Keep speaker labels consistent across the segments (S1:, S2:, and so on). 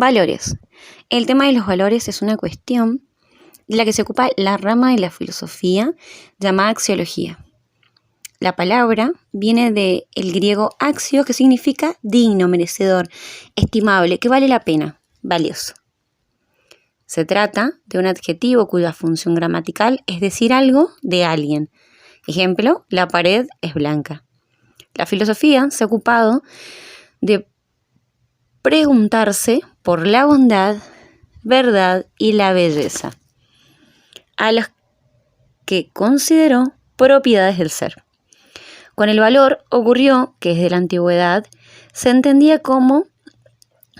S1: Valores. El tema de los valores es una cuestión de la que se ocupa la rama de la filosofía llamada axiología. La palabra viene del griego axio, que significa digno, merecedor, estimable, que vale la pena, valioso. Se trata de un adjetivo cuya función gramatical es decir algo de alguien. Ejemplo, la pared es blanca. La filosofía se ha ocupado de preguntarse por la bondad, verdad y la belleza, a las que consideró propiedades del ser. Con el valor ocurrió que desde la antigüedad se entendía como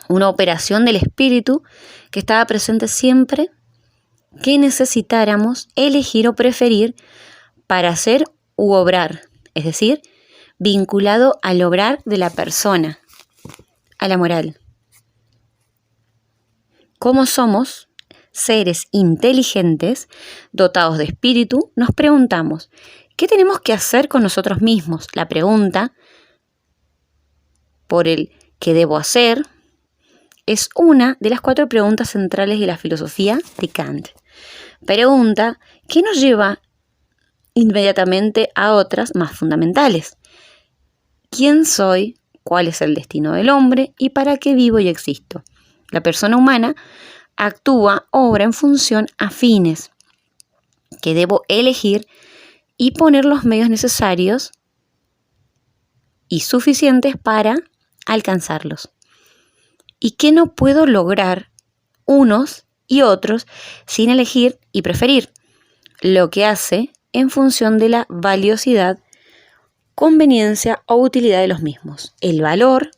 S1: una operación del espíritu que estaba presente siempre que necesitáramos elegir o preferir para hacer u obrar, es decir, vinculado al obrar de la persona, a la moral. Como somos seres inteligentes, dotados de espíritu, nos preguntamos, ¿qué tenemos que hacer con nosotros mismos? La pregunta por el ¿qué debo hacer? Es una de las 4 preguntas centrales de la filosofía de Kant. Pregunta que nos lleva inmediatamente a otras más fundamentales. ¿Quién soy? ¿Cuál es el destino del hombre? ¿Y para qué vivo y existo? La persona humana actúa, obra en función a fines que debo elegir y poner los medios necesarios y suficientes para alcanzarlos. ¿Y qué no puedo lograr unos y otros sin elegir y preferir? Lo que hace en función de la valiosidad, conveniencia o utilidad de los mismos. El valor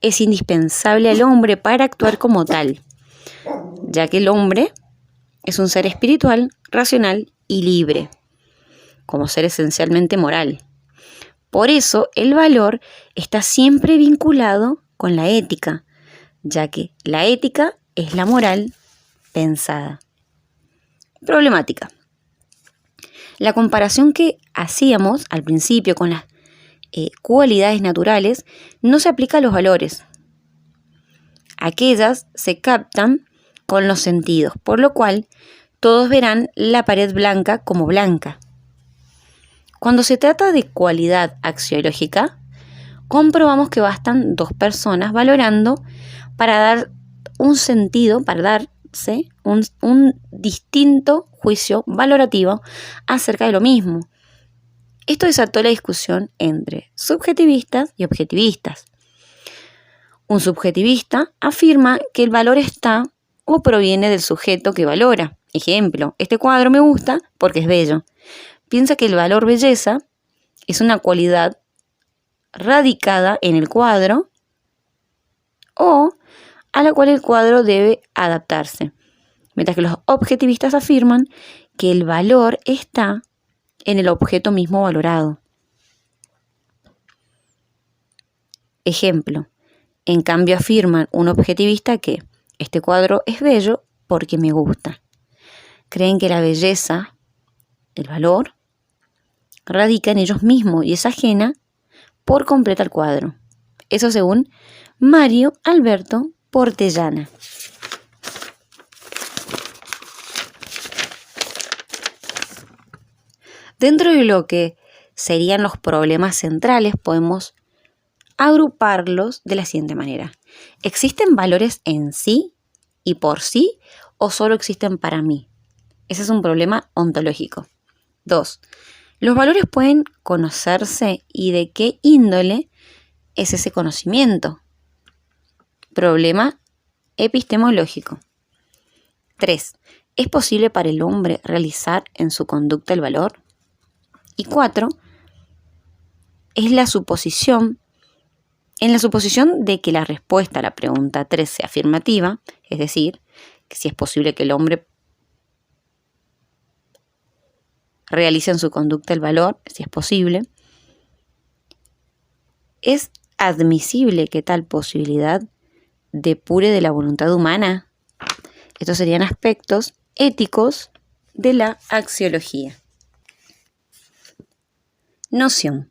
S1: es indispensable al hombre para actuar como tal, ya que el hombre es un ser espiritual, racional y libre, como ser esencialmente moral. Por eso el valor está siempre vinculado con la ética, ya que la ética es la moral pensada. Problemática. La comparación que hacíamos al principio con las cualidades naturales no se aplica a los valores. Aquellas se captan con los sentidos, por lo cual todos verán la pared blanca como blanca. Cuando se trata de cualidad axiológica, comprobamos que bastan 2 personas valorando para dar un sentido, para darse un distinto juicio valorativo acerca de lo mismo. Esto desató la discusión entre subjetivistas y objetivistas. Un subjetivista afirma que el valor está o proviene del sujeto que valora. Ejemplo, este cuadro me gusta porque es bello. Piensa que el valor belleza es una cualidad radicada en el cuadro o a la cual el cuadro debe adaptarse. Mientras que los objetivistas afirman que el valor está en el objeto mismo valorado. Ejemplo, en cambio afirman un objetivista que este cuadro es bello porque me gusta. Creen que la belleza, el valor, radica en ellos mismos y es ajena por completo al cuadro. Eso según Mario Alberto Portellana. Dentro de lo que serían los problemas centrales, podemos agruparlos de la siguiente manera. ¿Existen valores en sí y por sí o solo existen para mí? Ese es un problema ontológico. 2. ¿Los valores pueden conocerse y de qué índole es ese conocimiento? Problema epistemológico. 3. ¿Es posible para el hombre realizar en su conducta el valor? Y 4. En la suposición de que la respuesta a la pregunta 3 sea afirmativa, es decir, que si es posible que el hombre realice en su conducta el valor, si es posible, ¿es admisible que tal posibilidad depure de la voluntad humana? Estos serían aspectos éticos de la axiología. Noción.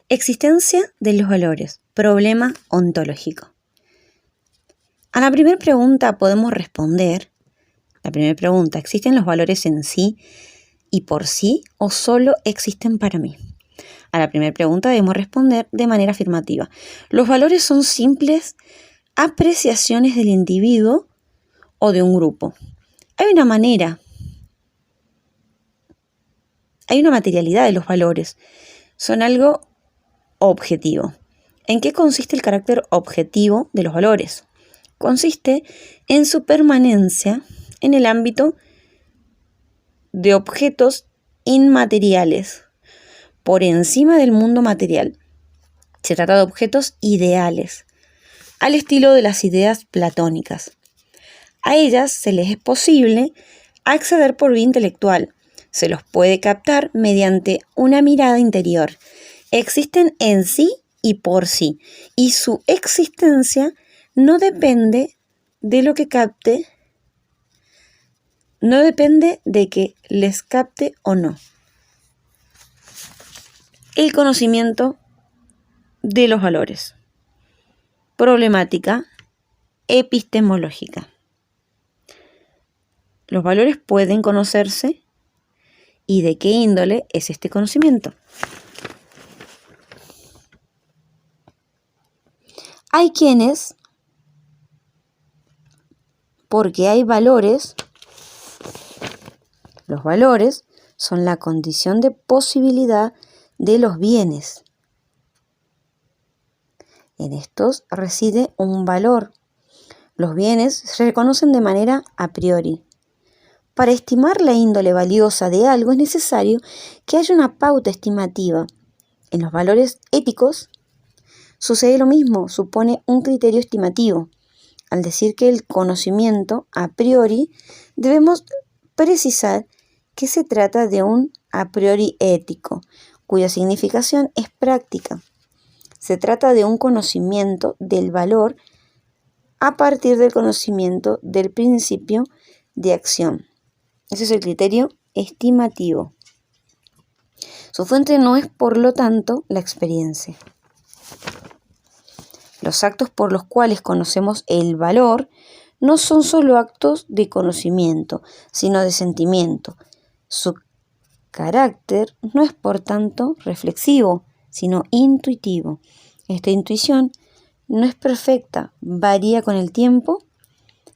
S1: Existencia de los valores. Problema ontológico. A la primera pregunta podemos responder, la primera pregunta, ¿existen los valores en sí y por sí o solo existen para mí? A la primera pregunta debemos responder de manera afirmativa. Los valores son simples apreciaciones del individuo o de un grupo. Hay una materialidad de los valores. Son algo objetivo. ¿En qué consiste el carácter objetivo de los valores? Consiste en su permanencia en el ámbito de objetos inmateriales, por encima del mundo material. Se trata de objetos ideales, al estilo de las ideas platónicas. A ellas se les es posible acceder por vía intelectual. Se los puede captar mediante una mirada interior. Existen en sí y por sí, y su existencia no depende de lo que capte, no depende de que les capte o no. El conocimiento de los valores. Problemática epistemológica. Los valores pueden conocerse y de qué índole es este conocimiento. Hay quienes, porque hay valores, los valores son la condición de posibilidad de los bienes. En estos reside un valor. Los bienes se reconocen de manera a priori. Para estimar la índole valiosa de algo es necesario que haya una pauta estimativa. En los valores éticos sucede lo mismo, supone un criterio estimativo. Al decir que el conocimiento a priori, debemos precisar que se trata de un a priori ético, cuya significación es práctica. Se trata de un conocimiento del valor a partir del conocimiento del principio de acción. Ese es el criterio estimativo. Su fuente no es, por lo tanto, la experiencia. Los actos por los cuales conocemos el valor no son solo actos de conocimiento, sino de sentimiento. Su carácter no es, por tanto, reflexivo, sino intuitivo. Esta intuición no es perfecta, varía con el tiempo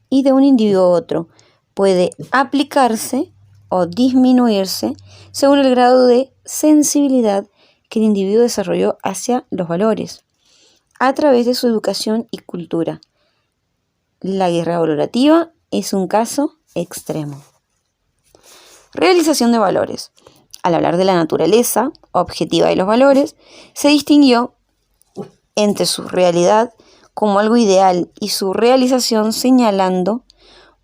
S1: y de un individuo a otro. Puede aplicarse o disminuirse según el grado de sensibilidad que el individuo desarrolló hacia los valores, a través de su educación y cultura. La guerra valorativa es un caso extremo. Realización de valores. Al hablar de la naturaleza objetiva de los valores, se distinguió entre su realidad como algo ideal y su realización señalando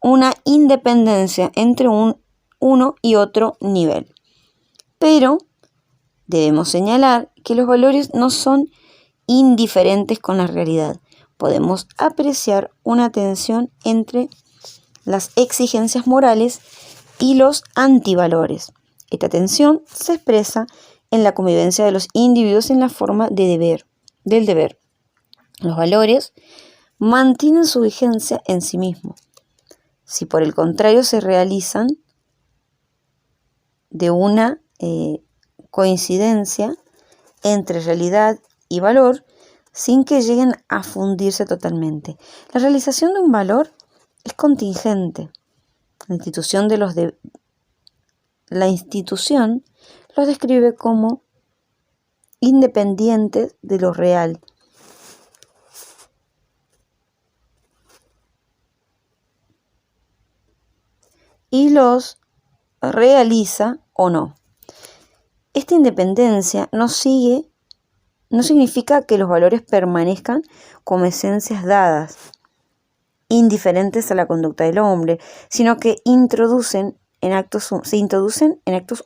S1: una independencia entre uno y otro nivel. Pero debemos señalar que los valores no son indiferentes con la realidad. Podemos apreciar una tensión entre las exigencias morales y los antivalores. Esta tensión se expresa en la convivencia de los individuos en la forma del deber. Los valores mantienen su vigencia en sí mismos. Si por el contrario se realizan de una coincidencia entre realidad y valor, sin que lleguen a fundirse totalmente. La realización de un valor es contingente. La institución los describe como independientes de lo real. Y los realiza o no. Esta independencia no significa que los valores permanezcan como esencias dadas, indiferentes a la conducta del hombre, sino que se introducen en actos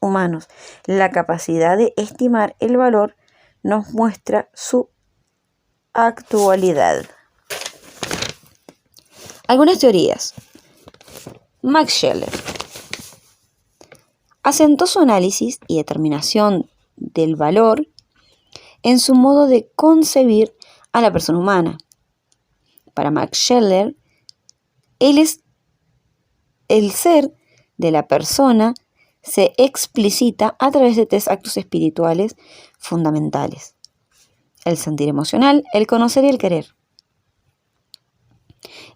S1: humanos. La capacidad de estimar el valor nos muestra su actualidad. Algunas teorías. Max Scheler asentó su análisis y determinación del valor en su modo de concebir a la persona humana. Para Max Scheler, El ser de la persona se explicita a través de 3 actos espirituales fundamentales: el sentir emocional, el conocer y el querer.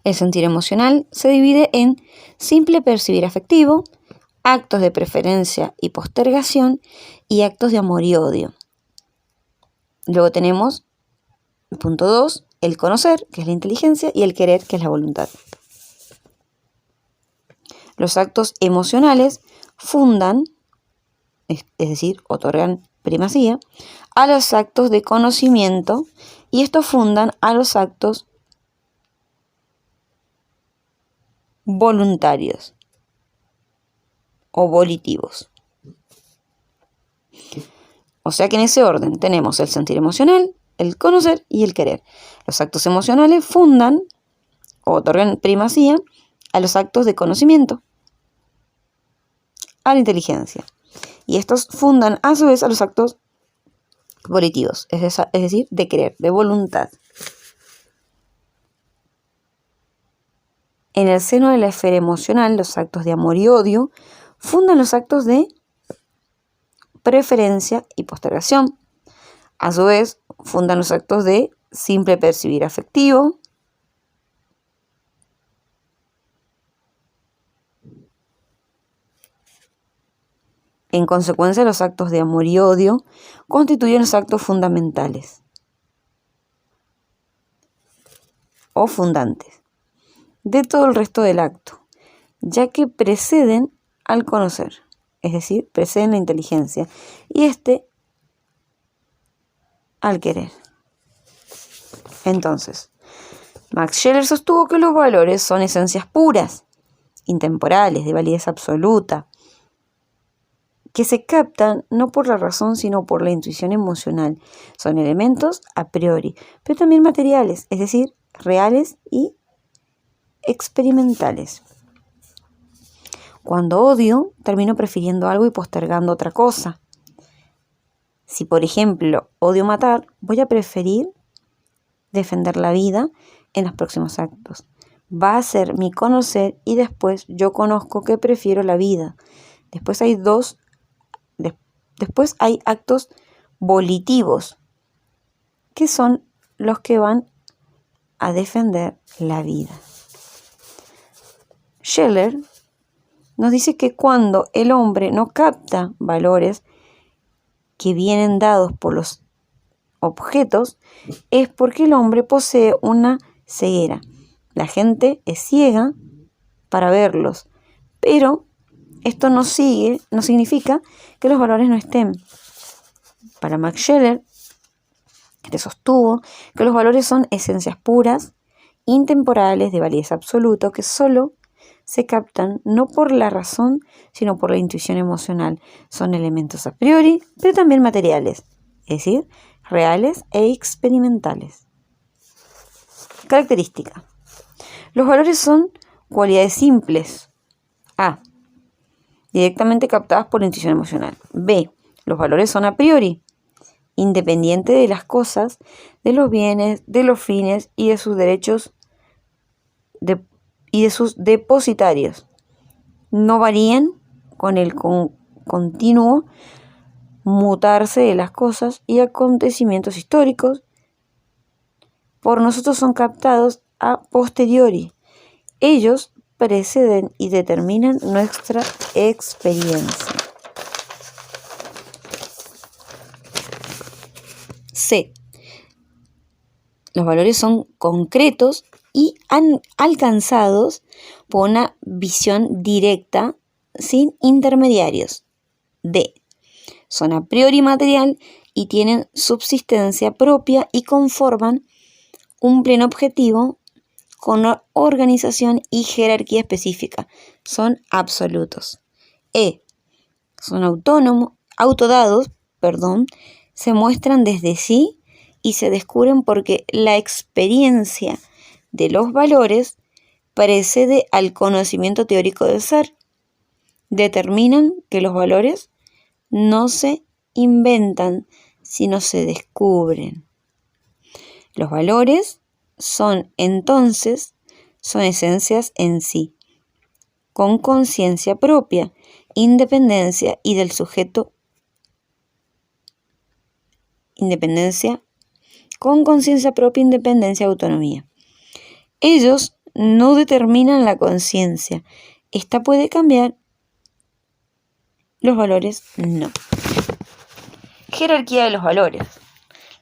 S1: El sentir emocional se divide en simple percibir afectivo, actos de preferencia y postergación y actos de amor y odio. Luego tenemos, punto 2, el conocer, que es la inteligencia, y el querer, que es la voluntad. Los actos emocionales fundan, es decir, otorgan primacía, a los actos de conocimiento, y estos fundan a los actos voluntarios o volitivos. O sea que en ese orden tenemos el sentir emocional, el conocer y el querer. Los actos emocionales fundan o otorgan primacía a los actos de conocimiento, a la inteligencia. Y estos fundan a su vez a los actos volitivos, es decir, de querer, de voluntad. En el seno de la esfera emocional, los actos de amor y odio fundan los actos de preferencia y postergación. A su vez, fundan los actos de simple percibir afectivo, en consecuencia, los actos de amor y odio constituyen los actos fundamentales o fundantes de todo el resto del acto, ya que preceden al conocer, es decir, preceden la inteligencia, y al querer. Entonces, Max Scheler sostuvo que los valores son esencias puras, intemporales, de validez absoluta, que se captan no por la razón, sino por la intuición emocional. Son elementos a priori, pero también materiales, es decir, reales y experimentales. Cuando odio, termino prefiriendo algo y postergando otra cosa. Si, por ejemplo, odio matar, voy a preferir defender la vida en los próximos actos. Va a ser mi conocer y después yo conozco que prefiero la vida. Después hay actos volitivos, que son los que van a defender la vida. Scheler nos dice que cuando el hombre no capta valores que vienen dados por los objetos, es porque el hombre posee una ceguera. La gente es ciega para verlos, pero esto no significa que los valores no estén. Para Max Scheler, que sostuvo que los valores son esencias puras, intemporales, de validez absoluta, que solo se captan no por la razón, sino por la intuición emocional. Son elementos a priori, pero también materiales, es decir, reales e experimentales. Característica. Los valores son cualidades simples. A. Directamente captadas por la intuición emocional. B. Los valores son a priori, independientes de las cosas, de los bienes, de los fines y de sus derechos y de sus depositarios. No varían con el continuo mutarse de las cosas y acontecimientos históricos. Por nosotros son captados a posteriori. Ellos preceden y determinan nuestra experiencia. C. Los valores son concretos y alcanzados por una visión directa, sin intermediarios. D. Son a priori material y tienen subsistencia propia y conforman un pleno objetivo con una organización y jerarquía específica. Son absolutos. E. Son autodados, se muestran desde sí y se descubren porque la experiencia de los valores precede al conocimiento teórico del ser. Determinan que los valores no se inventan, sino se descubren. Los valores son entonces son esencias en sí, con conciencia propia, independencia y del sujeto. Independencia, con conciencia propia, independencia, autonomía. Ellos no determinan la conciencia. Esta puede cambiar, los valores no. Jerarquía de los valores.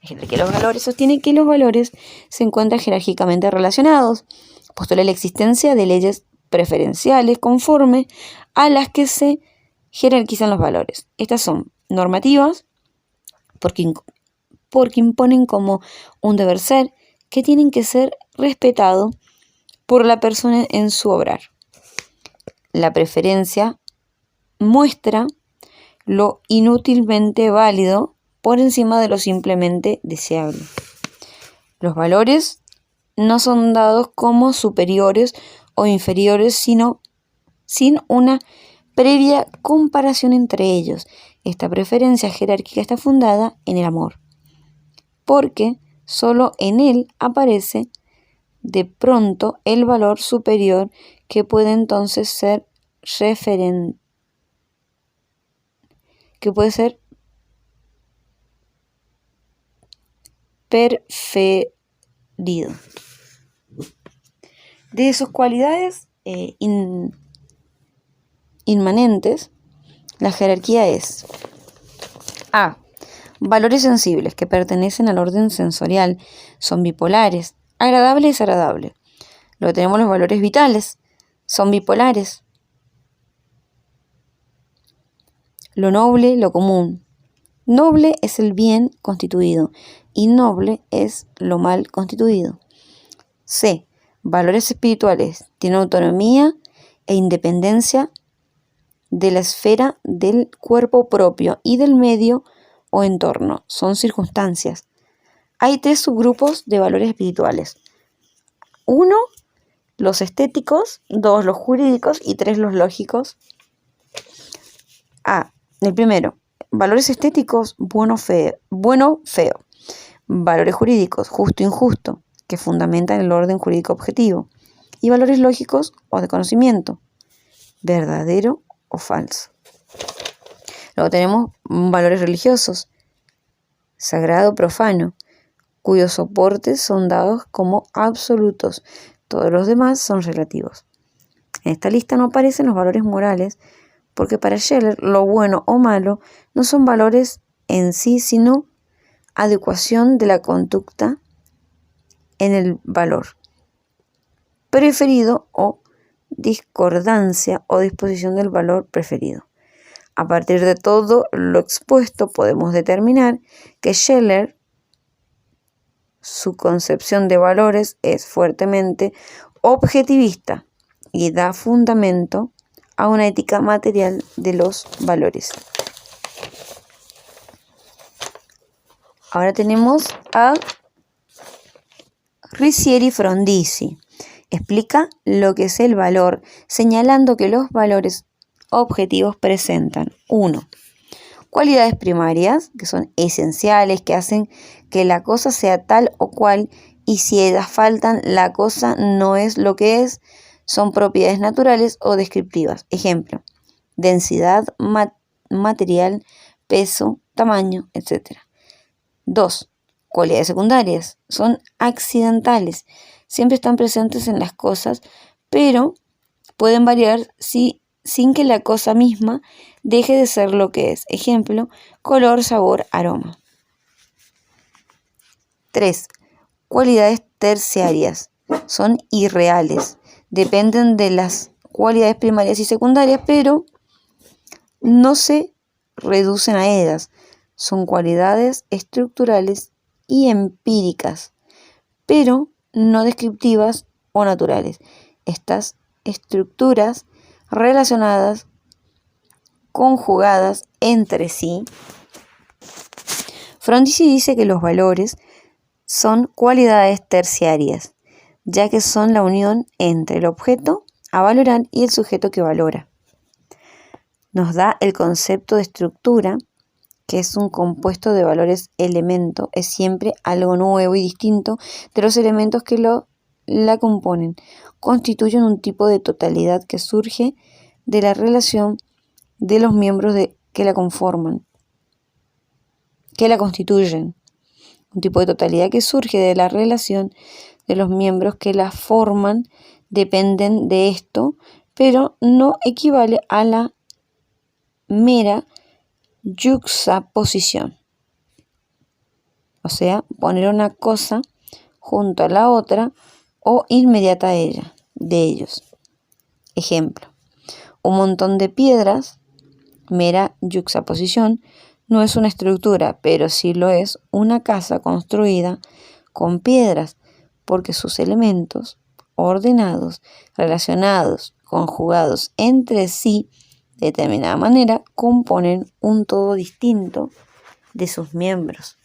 S1: La jerarquía de los valores sostiene que los valores se encuentran jerárquicamente relacionados. Postula la existencia de leyes preferenciales conforme a las que se jerarquizan los valores. Estas son normativas, porque imponen como un deber ser que tienen que ser respetados por la persona en su obrar. La preferencia muestra lo inútilmente válido por encima de lo simplemente deseable. Los valores no son dados como superiores o inferiores, sino sin una previa comparación entre ellos. Esta preferencia jerárquica está fundada en el amor, porque solo en él aparece de pronto el valor superior que puede entonces ser preferido. De sus cualidades inmanentes, la jerarquía es A. Valores sensibles que pertenecen al orden sensorial, son bipolares, agradable y desagradable. Luego tenemos los valores vitales, son bipolares. Lo noble, lo común. Noble es el bien constituido y noble es lo mal constituido. C. Valores espirituales, tienen autonomía e independencia de la esfera del cuerpo propio y del medio o entorno, son circunstancias. Hay 3 subgrupos de valores espirituales. 1, los estéticos, 2, los jurídicos y 3, los lógicos. A. El primero, valores estéticos, bueno, feo. Valores jurídicos, justo, injusto, que fundamentan el orden jurídico objetivo. Y valores lógicos o de conocimiento, verdadero o falso. Luego tenemos valores religiosos, sagrado, profano, cuyos soportes son dados como absolutos. Todos los demás son relativos. En esta lista no aparecen los valores morales, porque para Scheler lo bueno o malo no son valores en sí, sino adecuación de la conducta en el valor preferido o discordancia o disposición del valor preferido. A partir de todo lo expuesto podemos determinar que Scheler, su concepción de valores es fuertemente objetivista y da fundamento a una ética material de los valores. Ahora tenemos a Riccieri Frondizi. Explica lo que es el valor, señalando que los valores objetivos presentan 1. Cualidades primarias, que son esenciales, que hacen que la cosa sea tal o cual, y si ellas faltan, la cosa no es lo que es. Son propiedades naturales o descriptivas. Ejemplo, densidad material, peso, tamaño, etc. 2. Cualidades secundarias. Son accidentales. Siempre están presentes en las cosas, pero pueden variar sin que la cosa misma deje de ser lo que es. Ejemplo, color, sabor, aroma. 3. Cualidades terciarias. Son irreales. Dependen de las cualidades primarias y secundarias, pero no se reducen a ellas. Son cualidades estructurales y empíricas, pero no descriptivas o naturales. Estas estructuras relacionadas, conjugadas entre sí. Frondizi dice que los valores son cualidades terciarias, ya que son la unión entre el objeto a valorar y el sujeto que valora. Nos da el concepto de estructura, que es un compuesto de valores elemento, es siempre algo nuevo y distinto de los elementos que lo la componen constituyen un tipo de totalidad que surge de la relación de los miembros que la conforman, que la constituyen. Un tipo de totalidad que surge de la relación de los miembros que la forman, dependen de esto, pero no equivale a la mera yuxtaposición. O sea, poner una cosa junto a la otra o inmediata a ella, de ellos. Ejemplo, un montón de piedras, mera yuxtaposición, no es una estructura, pero sí lo es una casa construida con piedras, porque sus elementos ordenados, relacionados, conjugados entre sí, de determinada manera, componen un todo distinto de sus miembros.